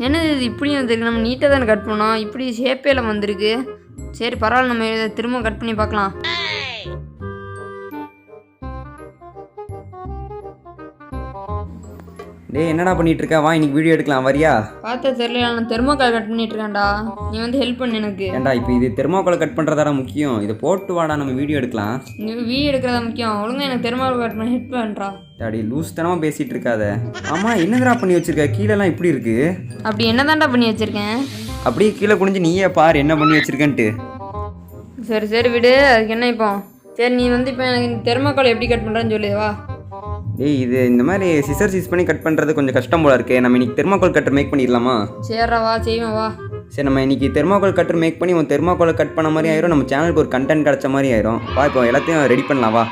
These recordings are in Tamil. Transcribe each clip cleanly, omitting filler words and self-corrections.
என்னது இது இப்படி வந்துருக்கு? நம்ம நீட்டாக தானே கட் பண்ணோம், இப்படி ஷேப்பேல வந்திருக்கு. சரி பரவாயில்ல, நம்ம இதை திரும்ப கட் பண்ணி பார்க்கலாம். டேய் என்னடா பண்ணிட்டு இருக்க? வா இன்னைக்கு வீடியோ எடுக்கலாம், வரியா? பார்த்தா தெரியல, நான் தெர்மோகால் கட் பண்ணிட்டு இருக்கேன்டா. நீ வந்து ஹெல்ப் பண்ணு எனக்கு. ஏன்டா இப்போ இது தெர்மோகால் கட் பண்ணுறதாடா முக்கியம். இதை போட்டு வாடா, நம்ம வீடியோ எடுக்கலாம். நீ வீடியோ எடுக்கிறதா முக்கியம், ஒழுங்கா எனக்கு தெர்மோகால் கட் பண்ணி ஹெல்ப் பண்ணுறா. டாடி லூஸ் தனமாக பேசிகிட்டு இருக்காத. ஆமாம் என்னடா பண்ணி வச்சிருக்க? கீழெல்லாம் இப்படி இருக்கு. அப்படி என்னதான்டா பண்ணி வச்சிருக்கேன்? அப்படியே கீழே குனிஞ்சு நீயே பாரு என்ன பண்ணி வச்சிருக்கேன்ட்டு. சரி சரி விடு, அதுக்கு என்ன இப்போ? சரி நீ வந்து இப்போ எனக்கு தெர்மோகால் எப்படி கட் பண்ணுறான்னு சொல்லி வா. டேய் இது இந்த மாதிரி சிசர்ஸ் யூஸ் பண்ணி கட் பண்ணுறது கொஞ்சம் கஷ்டம் போல இருக்கே. நம்ம இன்னைக்கு தெர்மோகால் கட்டர் மேக் பண்ணிடலாமா? சரிடா வா, செய்வோம் வா. சரி நம்ம இன்னைக்கு தெர்மோகால் கட்டர் மேக் பண்ணி உன் தெர்மோகால் கட் பண்ண மாதிரி ஆயிரும், நம்ம சேனலுக்கு ஒரு கண்டென்ட் கிடச்ச மாதிரி ஆயிரும். வா இப்போ எல்லாத்தையும் ரெடி பண்ணலாம் வா.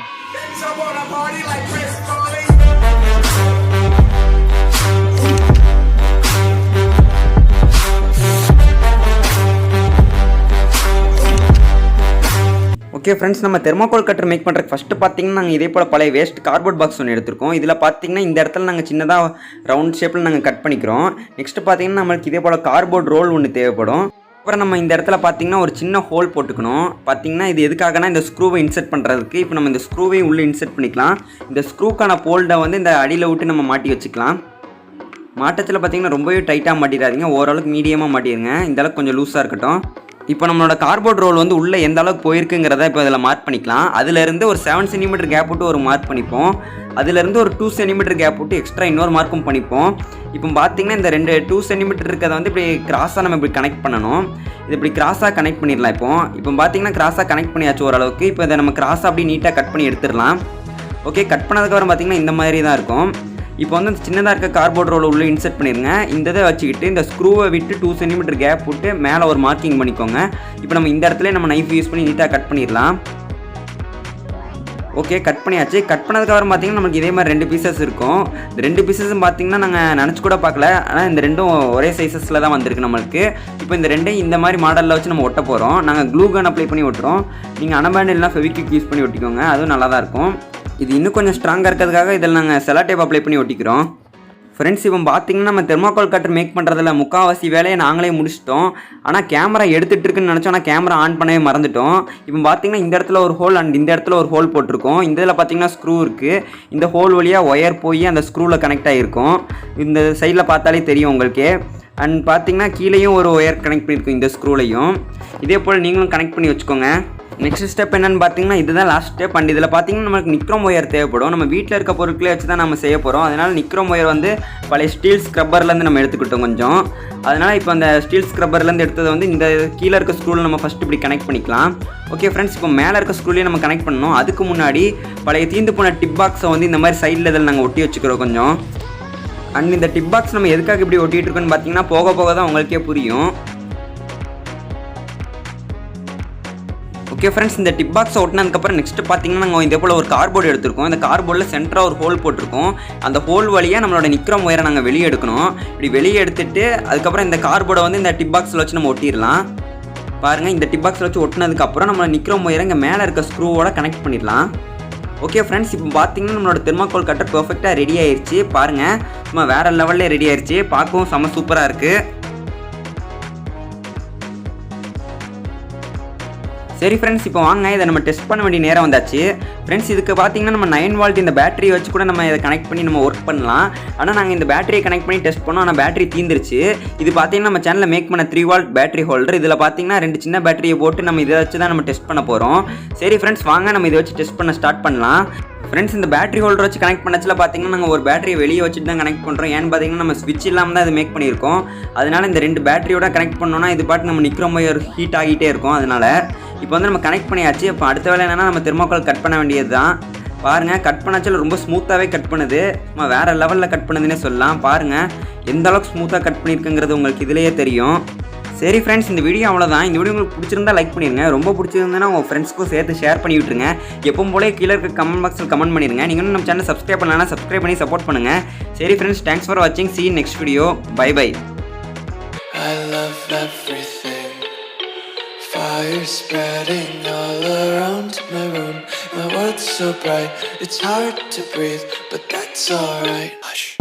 ஓகே ஃப்ரெண்ட்ஸ், நம்ம தெர்மோகால் கட்டர் மேக் பண்ணுறதுக்கு ஃபஸ்ட்டு பார்த்தீங்கன்னா நாங்கள் இதே போல் பழைய வேஸ்ட் கார்ட்போர்ட் பாக்ஸ் ஒன்று எடுத்துருக்கோம். இதில் பார்த்தீங்கன்னா இந்த இடத்துல நாங்கள் சின்னதாக ரவுண்ட் ஷேப்பில் நாங்கள் கட் பண்ணிக்கிறோம். நெக்ஸ்ட்டு பார்த்தீங்கன்னா நம்மளுக்கு இதே போல் கார்ட்போர்ட் ரோல் ஒன்று தேவைப்படும். அப்புறம் நம்ம இந்த இடத்துல பார்த்தீங்கன்னா ஒரு சின்ன ஹோல் போட்டுக்கணும். பார்த்தீங்கன்னா இது எதுக்காகனா இந்த ஸ்க்ரூவை இன்செர்ட் பண்ணுறதுக்கு. இப்போ நம்ம இந்த ஸ்க்ரூவையும் உள்ளே இன்செர்ட் பண்ணிக்கலாம். இந்த ஸ்க்ரூக்கான போல்டை வந்து இந்த அடியில் விட்டு நம்ம மாட்டி வச்சுக்கலாம். மாட்டத்தில் பார்த்தீங்கன்னா ரொம்பவே டைட்டாக மாட்டிடாதீங்க, ஓரளவுக்கு மீடியமாக மாட்டிடுங்க. இந்தளவுக்கு கொஞ்சம் லூஸாக இருக்கட்டும். இப்போ நம்மளோட கார்ட்போர்ட் ரோல் வந்து உள்ளே எந்த அளவுக்கு போயிருக்குங்கிறத இப்போ இதில் மார்க் பண்ணிக்கலாம். அதிலேருந்து ஒரு 7 சென்டிமீட்டர் கேப் விட்டு ஒரு மார்க் பண்ணிப்போம். அதிலேருந்து ஒரு 2 சென்டிமீட்டர் கேப் விட்டு எக்ஸ்ட்ரா இன்னொரு மார்க்கும் பண்ணிப்போம். இப்போ பார்த்தீங்கன்னா இந்த 2 சென்டிமீட்டர் இருக்கிறத வந்து இப்படி கிராஸாக நம்ம இப்படி கனெக்ட் பண்ணணும். இது இப்படி கிராஸாக கனெக்ட் பண்ணிடலாம். இப்போ பார்த்தீங்கன்னா கிராஸாக கனெக்ட் பண்ணியாச்சு ஓரளவுக்கு. இப்போ இதை நம்ம கிராஸாக அப்படி நீட்டாக கட் பண்ணி எடுத்துடலாம். ஓகே, கட் பண்ணதுக்கப்புறம் பார்த்தீங்கன்னா இந்த மாதிரி தான் இருக்கும். இப்போ வந்து சின்னதாக இருக்க கார்ட்போர்ட் ரோல் உள்ளே இன்செர்ட் பண்ணிடுங்க. இந்த இதை வச்சுக்கிட்டு இந்த ஸ்க்ரூவை விட்டு 2 சென்டிமீட்டர் கேப் விட்டு மேலே ஒரு மார்க்கிங் பண்ணிக்கோங்க. இப்போ நம்ம இந்த இடத்துல நம்ம நைஃப் யூஸ் பண்ணி நீட்டாக கட் பண்ணிடலாம். ஓகே, கட் பண்ணியாச்சு. கட் பண்ணதுக்கப்புறம் பார்த்தீங்கன்னா நமக்கு இதே மாதிரி 2 பீசஸ் இருக்கும். இந்த 2 பீசஸும் பார்த்தீங்கன்னா நாங்கள் நினச்சி கூட பார்க்கல, ஆனால் இந்த ரெண்டும் ஒரே சைஸஸில் தான் வந்திருக்கு நம்மளுக்கு. இப்போ இந்த ரெண்டையும் இந்த மாதிரி மாடலில் வச்சு நம்ம ஒட்ட போகிறோம். நாங்கள் க்ளூ கன் அப்ளை பண்ணி ஒட்டுறோம். நீங்கள் அனபேண்ட் இல்லைனா ஃபெவிக்விக் யூஸ் பண்ணி ஒட்டிக்கோங்க, அதுவும் நல்லா தான் இருக்கும். இது இன்னும் கொஞ்சம் ஸ்ட்ராங்காக இருக்கிறதுக்காக இதில் நாங்கள் செலோ டேப் அப்ளை பண்ணி ஒட்டிக்கிறோம். ஃப்ரெண்ட்ஸ் இப்போ பார்த்தீங்கன்னா நம்ம தெர்மோகால் கட்டர் மேக் பண்ணுறதுல முக்கால்வாசி வேலையை நாங்களே முடிச்சிட்டோம். ஆனால் கேமரா எடுத்துகிட்டு இருக்குன்னு நினச்சோம், ஆனால் கேமரா ஆன் பண்ணவே மறந்துட்டோம். இப்போ பார்த்தீங்கன்னா இந்த இடத்துல ஒரு ஹோல் அண்ட் இந்த இடத்துல ஒரு ஹோல் போட்டிருக்கோம். இந்த இதில் பார்த்தீங்கன்னா ஸ்க்ரூ இருக்குது. இந்த ஹோல் வழியாக ஒயர் போய் அந்த ஸ்க்ரூவில் கனெக்ட் ஆகிருக்கும். இந்த சைடில் பார்த்தாலே தெரியும் உங்களுக்கு. அண்ட் பார்த்தீங்கன்னா கீழேயும் ஒரு ஒயர் கனெக்ட் பண்ணியிருக்கும் இந்த ஸ்க்ரூலையும். இதே போல் நீங்களும் கனெக்ட் பண்ணி வச்சுக்கோங்க. நெக்ஸ்ட் ஸ்டெப் என்னென்னு பார்த்தீங்கன்னா இதுதான் லாஸ்ட் ஸ்டெப். அண்ட் இதில் பார்த்தீங்கன்னா நமக்கு நிக்ரோம் ஒயர் தேவைப்படும். நம்ம வீட்டில் இருக்க பொருட்களை வச்சு தான் நம்ம செய்ய போகிறோம். அதனால் நிக்ரோம் ஒயர் வந்து பழைய ஸ்டீல் ஸ்க்ரப்பர்லேருந்து நம்ம எடுத்துக்கிட்டோம் கொஞ்சம். அதனால் இப்போ அந்த ஸ்டீல் ஸ்க்ரப்பர்லேருந்து எடுத்ததை வந்து இந்த கீழே இருக்க ஸ்க்ரூவில் நம்ம ஃபஸ்ட்டு இப்படி கனெக்ட் பண்ணிக்கலாம். ஓகே ஃப்ரெண்ட்ஸ், இப்போ மேலே இருக்க ஸ்க்ரூலையும் நம்ம கனெக்ட் பண்ணணும். அதுக்கு முன்னாடி பழைய தீந்து போன டிப் பாக்ஸை வந்து இந்த மாதிரி சைடில் இதில் நாங்கள் ஒட்டி வச்சுக்கிறோம் கொஞ்சம். அண்ட் இந்த டிப் பாக்ஸ் நம்ம எதுக்காக இப்படி ஒட்டிகிட்டு இருக்கோன்னு பார்த்தீங்கன்னா போக போக தான் உங்களுக்கே புரியும். ஓகே ஃப்ரெண்ட்ஸ், இந்த டிப் பாக்ஸை ஒட்டினதுக்கப்புறம் நெக்ஸ்ட்டு பார்த்தீங்கன்னா நாங்கள் இதே போல் ஒரு கார்ட்போர்டு எடுத்துருக்கோம். இந்த கார்ட்போர்டில் சென்டராக ஒரு ஹோல் போட்டிருக்கோம். அந்த ஹோல் வழியாக நம்மளோட நிக்ரோம் ஒயரை நாங்கள் வெளியே எடுக்கணும். இப்படி வெளியே எடுத்துகிட்டு அதுக்கப்புறம் இந்த கார்ட்போர்டை வந்து இந்த டிப் பாக்ஸில் வச்சு நம்ம ஒட்டிடலாம். பாருங்கள், இந்த டிப் பாக்ஸில் வச்சு ஒட்டினதுக்கப்புறம் நம்ம நிக்ரோம் ஒயரை இங்கே மேலே இருக்க ஸ்க்ரூவோட கனெக்ட் பண்ணிடலாம். ஓகே ஃப்ரெண்ட்ஸ், இப்போ பார்த்தீங்கன்னா நம்மளோட தெர்மோகால் கட்டர் பர்ஃபெக்டாக ரெடி ஆயிடுச்சு. பாருங்கள், சும்மா வேறு லெவல்லே ரெடி ஆயிடுச்சு. பார்க்கவும் செம்ம சூப்பராக இருக்குது. சரி ஃப்ரெண்ட்ஸ், இப்போ வாங்க இதை நம்ம டெஸ்ட் பண்ண வேண்டிய நேரம் வந்தாச்சு. ஃப்ரெண்ட்ஸ், இதுக்கு பார்த்தீங்கன்னா நம்ம 9 வோல்ட் இந்த பேட்டரியை வச்சு கூட நம்ம இதை கனெக்ட் பண்ணி நம்ம ஒர்க் பண்ணலாம். ஆனால் நாங்கள் இந்த பேட்டரியை கனெக்ட் பண்ணி டெஸ்ட் பண்ணோம், ஆனால் பேட்டரி தீந்துருச்சு. இது பார்த்தீங்கன்னா நம்ம சேனலில் மேக் பண்ண 3 வோல்ட் பேட்டரி ஹோல்டர். இதில் பார்த்தீங்கன்னா 2 சின்ன பேட்டரியை போட்டு நம்ம இதை வச்சு தான் நம்ம டெஸ்ட் பண்ண போகிறோம். சரி ஃப்ரெண்ட்ஸ், வாங்க நம்ம இதை வச்சு டெஸ்ட் பண்ண ஸ்டார்ட் பண்ணலாம். ஃப்ரெண்ட்ஸ், இந்த பேட்டரி ஹோல்டர் வச்சு கனெக்ட் பண்ணச்சில் பார்த்தீங்கன்னா நாங்கள் ஒரு பேட்டரியை வெளியே வச்சுட்டு தான் கனெக்ட் பண்ணுறோம். ஏன்னு பார்த்தீங்கன்னா நம்ம ஸ்விட்ச் இல்லாமல் தான் இது மேக் பண்ணியிருக்கோம். அதனால் இந்த 2 பேட்டரியோட கனெக்ட் பண்ணோன்னா இது பாட்டு நம்ம நிக்ரோம் ஒயர் ஹீட் ஆகிட்டே இருக்கும். அதனால் இப்போ வந்து நம்ம கனெக்ட் பண்ணியாச்சு. இப்போ அடுத்த வேலை என்னென்னா நம்ம தெர்மோகால் கட் பண்ண வேண்டியது தான். பாருங்கள், கட் பண்ணாச்சில் ரொம்ப ஸ்மூத்தாகவே கட் பண்ணுது. நம்ம வேறு லெவலில் கட் பண்ணுதுன்னே சொல்லலாம். பாருங்கள் எந்த அளவுக்கு ஸ்மூத்தாக கட் பண்ணியிருக்குங்கிறது உங்களுக்கு இதிலேயே தெரியும். சரி ஃப்ரெண்ட்ஸ், இந்த வீடியோ அவ்வளோதான். இந்த வீடியோ உங்களுக்கு பிடிச்சிருந்தா லைக் பண்ணிடுங்க. ரொம்ப பிடிச்சிருந்ததுன்னா உங்கள் ஃப்ரெண்ட்ஸ்க்கும் சேர்த்து ஷேர் பண்ணி விட்டுருங்க. எப்பவும் போலே கீழே இருக்க கமெண்ட் பாக்ஸில் கமெண்ட் பண்ணிடுங்க. நீங்கள் நம்ம சேனல் சப்ஸ்கிரைப் பண்ணலன்னா சப்ஸ்கிரைப் பண்ணி சப்போர்ட் பண்ணுங்கள். சரி ஃப்ரெண்ட்ஸ், தேங்க்ஸ் ஃபார் வாட்சிங். See you next video. Bye bye. I love everything. Fire spreading all around my room. My world's so bright, it's hard to breathe, but that's alright. Hush.